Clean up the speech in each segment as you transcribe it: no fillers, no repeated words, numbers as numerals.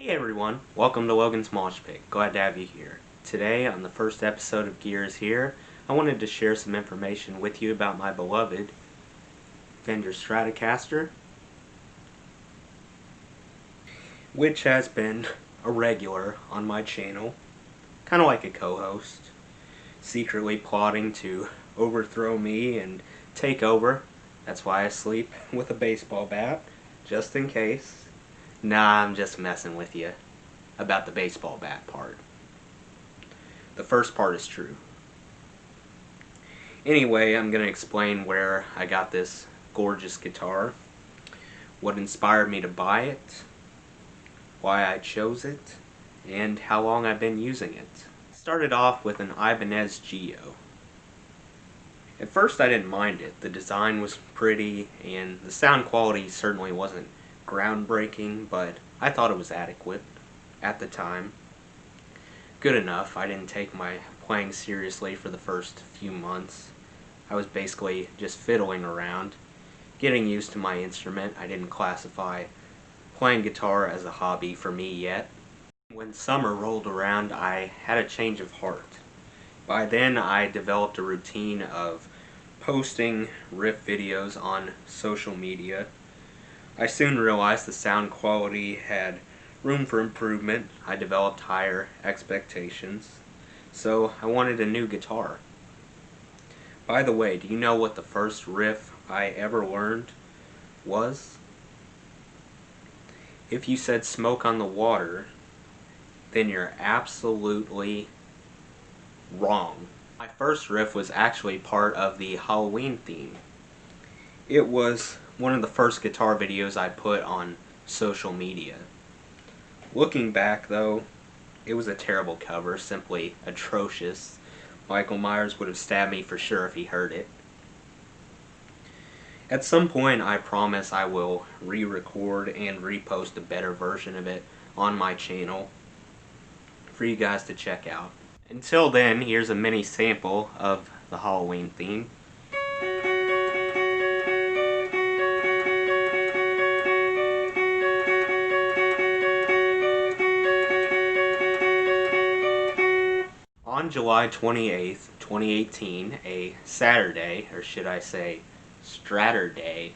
Hey everyone, welcome to Logan's Mosh Pit. Glad to have you here. Today, on the first episode of Gears Here, I wanted to share some information with you about my beloved Fender Stratocaster, which has been a regular on my channel, kind of like a co-host, secretly plotting to overthrow me and take over. That's why I sleep with a baseball bat, just in case. Nah, I'm just messing with you about the baseball bat part. The first part is true. Anyway, I'm going to explain where I got this gorgeous guitar, what inspired me to buy it, why I chose it, and how long I've been using it. I started off with an Ibanez Geo. At first I didn't mind it. The design was pretty, and the sound quality certainly wasn't groundbreaking, but I thought it was adequate at the time. Good enough. I didn't take my playing seriously for the first few months. I was basically just fiddling around, getting used to my instrument. I didn't classify playing guitar as a hobby for me yet. When summer rolled around, I had a change of heart. By then, I developed a routine of posting riff videos on social media. I soon realized the sound quality had room for improvement. I developed higher expectations, so I wanted a new guitar. By the way, do you know what the first riff I ever learned was? If you said Smoke on the Water, then you're absolutely wrong. My first riff was actually part of the Halloween theme. It was one of the first guitar videos I put on social media. Looking back though, it was a terrible cover, simply atrocious. Michael Myers would have stabbed me for sure if he heard it. At some point I promise I will re-record and repost a better version of it on my channel for you guys to check out. Until then, here's a mini sample of the Halloween theme. On July 28th, 2018, a Saturday, or should I say Straturday,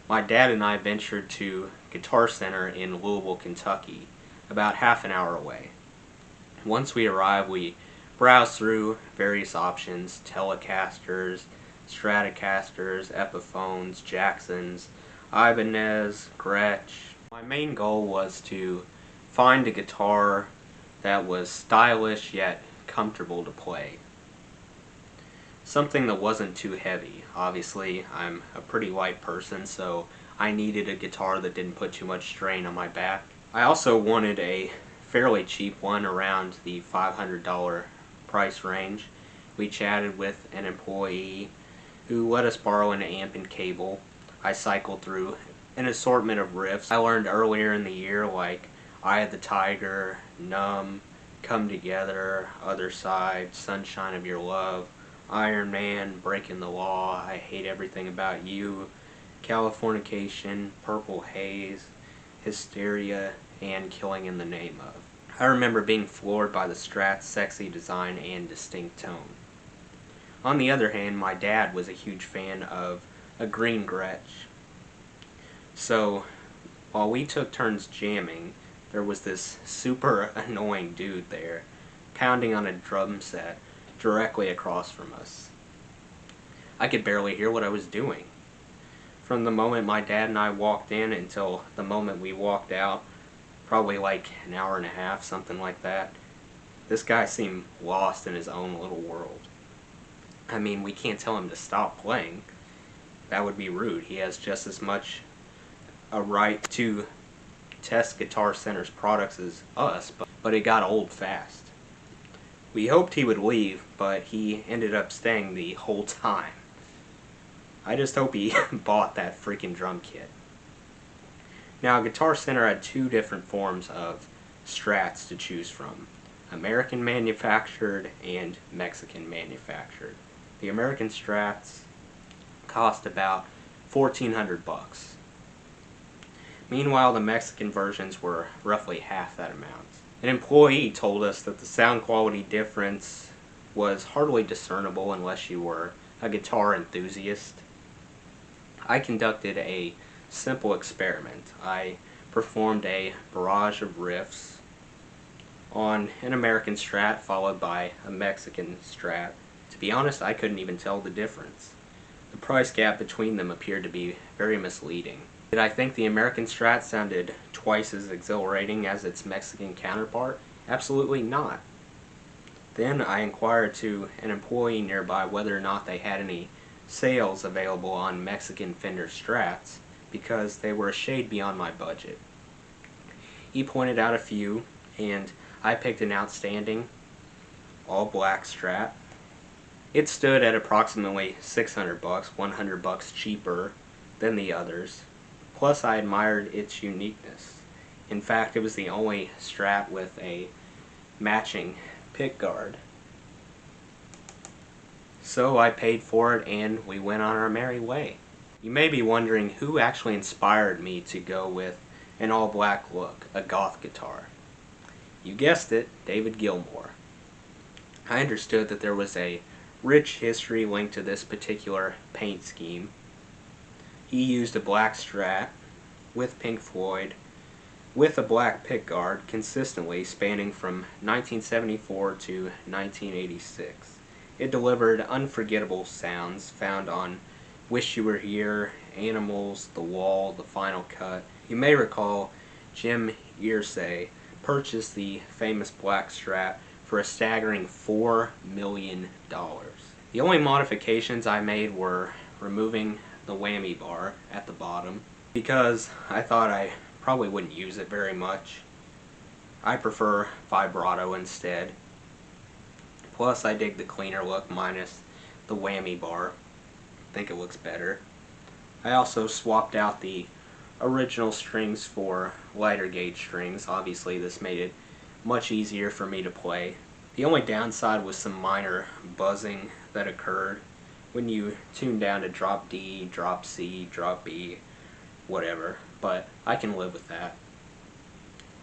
my dad and I ventured to Guitar Center in Louisville, Kentucky, about half an hour away. Once we arrived, we browsed through various options: Telecasters, Stratocasters, Epiphones, Jacksons, Ibanez, Gretsch. My main goal was to find a guitar that was stylish yet comfortable to play. Something that wasn't too heavy. Obviously, I'm a pretty light person, so I needed a guitar that didn't put too much strain on my back. I also wanted a fairly cheap one, around the $500 price range. We chatted with an employee who let us borrow an amp and cable. I cycled through an assortment of riffs I learned earlier in the year, like Eye of the Tiger, Numb, Come Together, Other Side, Sunshine of Your Love, Iron Man, Breaking the Law, I Hate Everything About You, Californication, Purple Haze, Hysteria, and Killing in the Name of. I remember being floored by the Strat's sexy design and distinct tone. On the other hand, my dad was a huge fan of a green Gretsch. So, while we took turns jamming, there was this super annoying dude there, pounding on a drum set directly across from us. I could barely hear what I was doing. From the moment my dad and I walked in until the moment we walked out, probably like an hour and a half, something like that, this guy seemed lost in his own little world. I mean, we can't tell him to stop playing. That would be rude. He has just as much a right to test Guitar Center's products as us, but it got old fast. We hoped he would leave, but he ended up staying the whole time. I just hope he bought that freaking drum kit. Now, Guitar Center had two different forms of Strats to choose from: American manufactured and Mexican manufactured. The American Strats cost about $1,400. Meanwhile, the Mexican versions were roughly half that amount. An employee told us that the sound quality difference was hardly discernible unless you were a guitar enthusiast. I conducted a simple experiment. I performed a barrage of riffs on an American Strat followed by a Mexican Strat. To be honest, I couldn't even tell the difference. The price gap between them appeared to be very misleading. Did I think the American Strat sounded twice as exhilarating as its Mexican counterpart? Absolutely not. Then I inquired to an employee nearby whether or not they had any sales available on Mexican Fender Strats, because they were a shade beyond my budget. He pointed out a few, and I picked an outstanding all-black Strat. It stood at approximately $600, $100 cheaper than the others. Plus, I admired its uniqueness. In fact, it was the only Strat with a matching pickguard. So I paid for it and we went on our merry way. You may be wondering who actually inspired me to go with an all-black look, a goth guitar. You guessed it, David Gilmour. I understood that there was a rich history linked to this particular paint scheme. He used a black Strat with Pink Floyd with a black pickguard consistently spanning from 1974 to 1986. It delivered unforgettable sounds found on Wish You Were Here, Animals, The Wall, The Final Cut. You may recall Jim Irsay purchased the famous black Strat for a staggering $4 million. The only modifications I made were removing the whammy bar at the bottom because I thought I probably wouldn't use it very much. I prefer vibrato instead. Plus, I dig the cleaner look minus the whammy bar. I think it looks better. I also swapped out the original strings for lighter gauge strings. Obviously, this made it much easier for me to play. The only downside was some minor buzzing that occurred when you tune down to drop D, drop C, drop B, whatever. But I can live with that.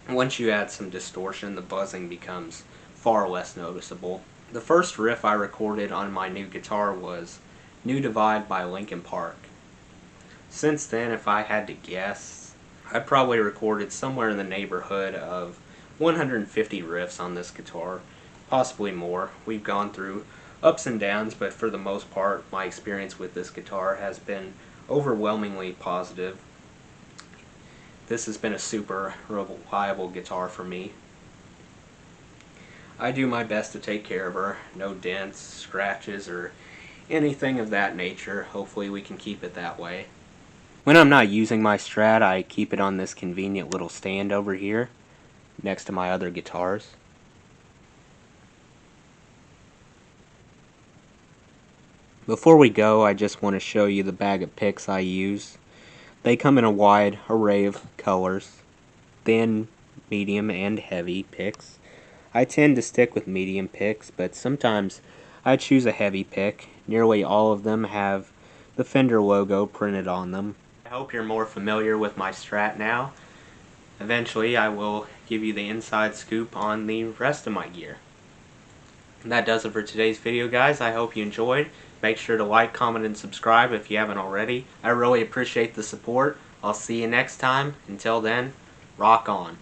Once you add some distortion, the buzzing becomes far less noticeable. The first riff I recorded on my new guitar was New Divide by Linkin Park. Since then, if I had to guess, I probably recorded somewhere in the neighborhood of 150 riffs on this guitar, possibly more. We've gone through ups and downs, but for the most part, my experience with this guitar has been overwhelmingly positive. This has been a super reliable guitar for me. I do my best to take care of her. No dents, scratches, or anything of that nature. Hopefully we can keep it that way. When I'm not using my Strat, I keep it on this convenient little stand over here next to my other guitars. Before we go, I just want to show you the bag of picks I use. They come in a wide array of colors, thin, medium, and heavy picks. I tend to stick with medium picks, but sometimes I choose a heavy pick. Nearly all of them have the Fender logo printed on them. I hope you're more familiar with my Strat now. Eventually I will give you the inside scoop on the rest of my gear. And that does it for today's video, guys. I hope you enjoyed. Make sure to like, comment, and subscribe if you haven't already. I really appreciate the support. I'll see you next time. Until then, rock on.